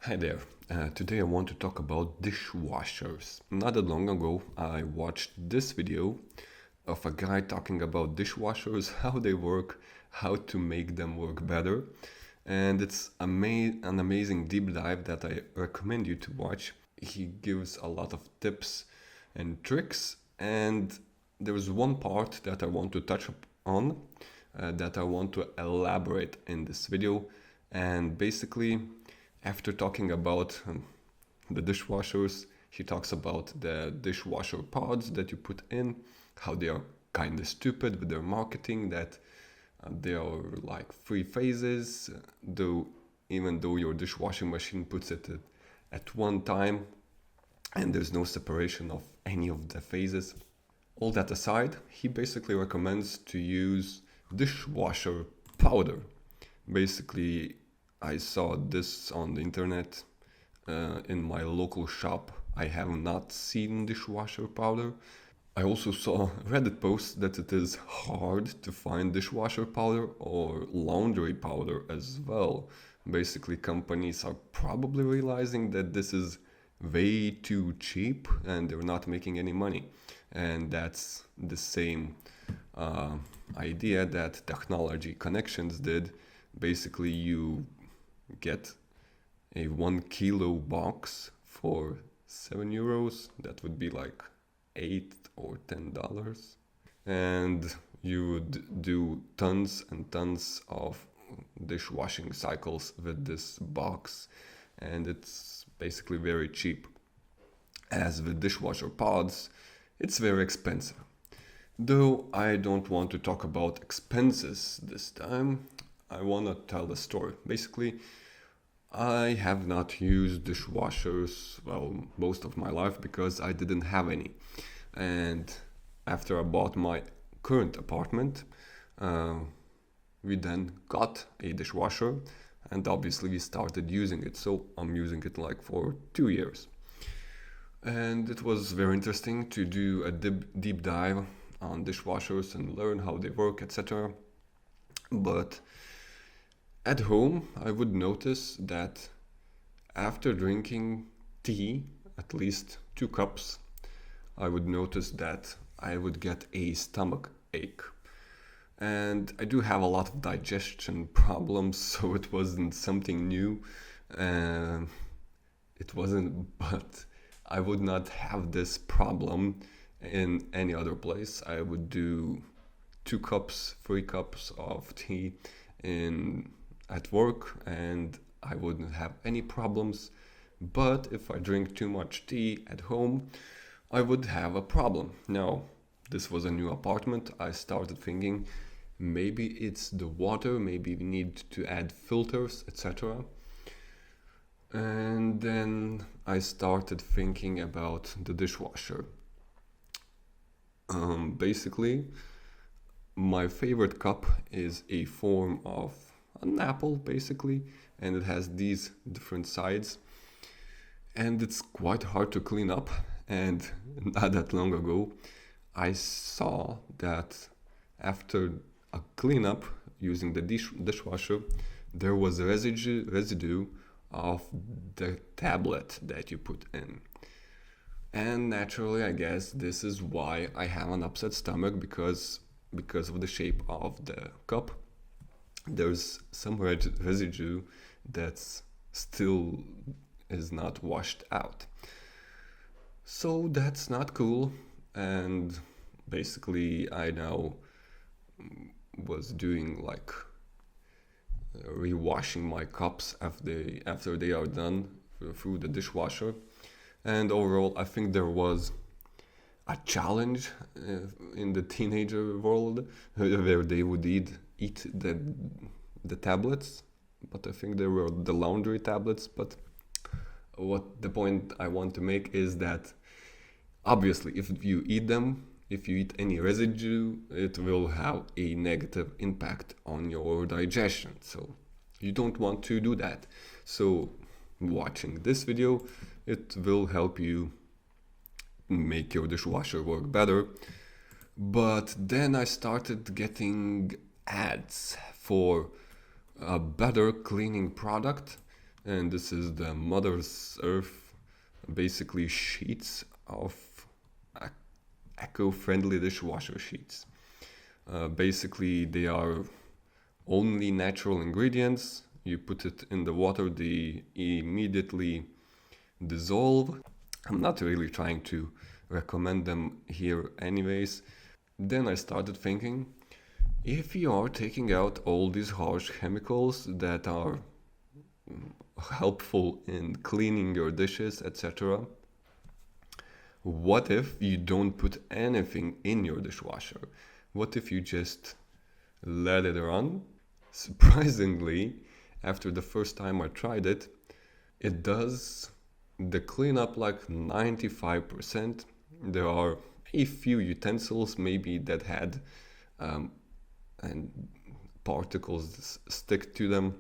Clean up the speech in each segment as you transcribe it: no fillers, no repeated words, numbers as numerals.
Hi there. Today I want to talk about dishwashers. Not that long ago, I watched this video of a guy talking about dishwashers, how they work, how to make them work better. And it's an amazing deep dive that I recommend you to watch. He gives a lot of tips and tricks, and there's one part that I want to touch on, that I want to elaborate in this video. And basically, after talking about the dishwashers, he talks about the dishwasher pods that you put in, how they are kind of stupid with their marketing, that they are like three phases, though even though your dishwashing machine puts it at one time and there's no separation of any of the phases. All that aside, he basically recommends to use dishwasher powder. Basically, I saw this on the internet in my local shop. I have not seen dishwasher powder. I also saw Reddit posts that it is hard to find dishwasher powder or laundry powder as well. Basically, companies are probably realizing that this is way too cheap and they're not making any money. And that's the same idea that Technology Connections did. Basically, you get a 1 kilo box for €7. That would be like $8 or $10. And you would do tons and tons of dishwashing cycles with this box, and it's basically very cheap. As with dishwasher pods, it's very expensive. Though I don't want to talk about expenses this time, I want to tell a story. Basically, I have not used dishwashers, well, most of my life because I didn't have any. And after I bought my current apartment, we then got a dishwasher and obviously we started using it. So I'm using it like for 2 years. And it was very interesting to do a deep dive on dishwashers and learn how they work, etc. But at home, I would notice that after drinking tea, at least 2 cups, I would notice that I would get a stomach ache. And I do have a lot of digestion problems, so it wasn't something new. It wasn't, but I would not have this problem in any other place. I would do 2 cups, 3 cups of tea at work and I wouldn't have any problems. But if I drink too much tea at home, I would have a problem. Now, this was a new apartment. I started thinking maybe it's the water, maybe we need to add filters, etc. And then I started thinking about the dishwasher. Basically, my favorite cup is a form of an apple, basically, and it has these different sides. And it's quite hard to clean up. And not that long ago, I saw that after a cleanup using the dishwasher, there was residue of the tablet that you put in. And naturally, I guess this is why I have an upset stomach, because of the shape of the cup. There's some residue that's still is not washed out. So that's not cool. And basically, I now was doing like rewashing my cups after they are done through the dishwasher. And overall, I think there was a challenge in the teenager world where they would eat the tablets, but I think they were the laundry tablets. But what the point I want to make is that obviously if you eat any residue, it will have a negative impact on your digestion. So you don't want to do that. So watching this video, it will help you make your dishwasher work better. But then I started getting ads for a better cleaning product And this is the Mother's Earth, basically sheets of eco-friendly dishwasher sheets. Basically, they are only natural ingredients. You put it in the water, they immediately dissolve. I'm not really trying to recommend them here anyways. Then I started thinking, if you are taking out all these harsh chemicals that are helpful in cleaning your dishes, etc., what if you don't put anything in your dishwasher? What if you just let it run? Surprisingly, after the first time I tried it, it does the cleanup like 95%. There are a few utensils maybe that had and particles stick to them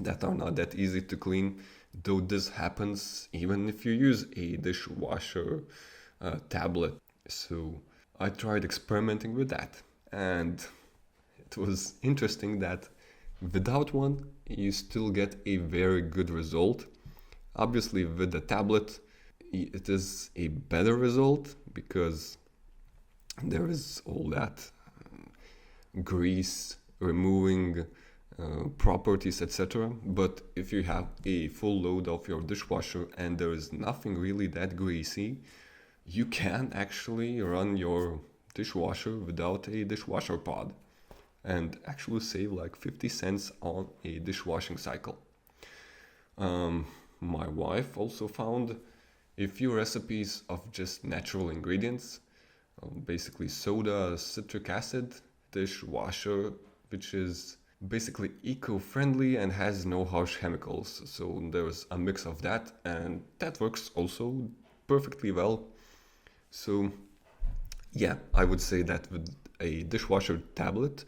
that are not that easy to clean, though this happens even if you use a dishwasher tablet. So I tried experimenting with that, and it was interesting that without one you still get a very good result. Obviously with the tablet it is a better result because there is all that grease removing properties, etc. But if you have a full load of your dishwasher and there is nothing really that greasy, you can actually run your dishwasher without a dishwasher pod and actually save like 50 cents on a dishwashing cycle. My wife also found a few recipes of just natural ingredients, basically soda, citric acid, dishwasher, which is basically eco-friendly and has no harsh chemicals. So there's a mix of that, and that works also perfectly well. So yeah, I would say that with a dishwasher tablet,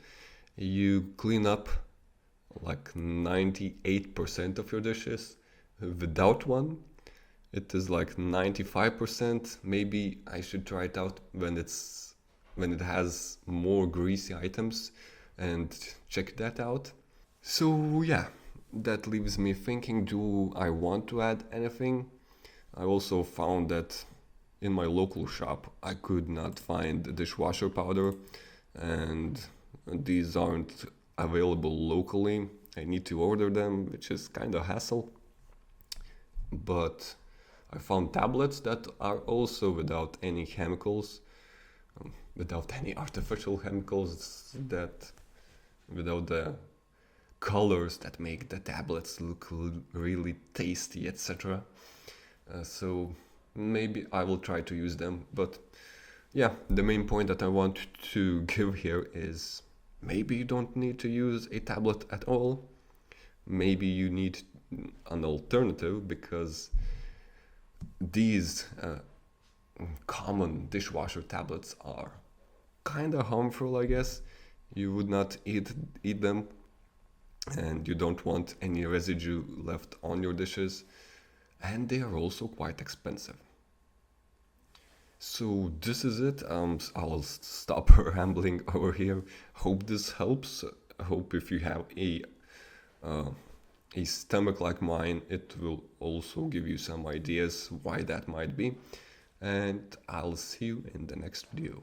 you clean up like 98% of your dishes. Without one, it is like 95%. Maybe I should try it out when it has more greasy items and check that out. So yeah, that leaves me thinking, do I want to add anything? I also found that in my local shop I could not find dishwasher powder, and these aren't available locally. I need to order them, which is kind of hassle. But I found tablets that are also without any chemicals, without any artificial chemicals, that without the colors that make the tablets look really tasty, etc. So maybe I will try to use them. But yeah, the main point that I want to give here is maybe you don't need to use a tablet at all. Maybe you need an alternative, because these common dishwasher tablets are kind of harmful, I guess. You would not eat them, and you don't want any residue left on your dishes, and they are also quite expensive. So this is it. I'll stop rambling over here. Hope this helps. Hope if you have uh, a stomach like mine, it will also give you some ideas why that might be. And I'll see you in the next video.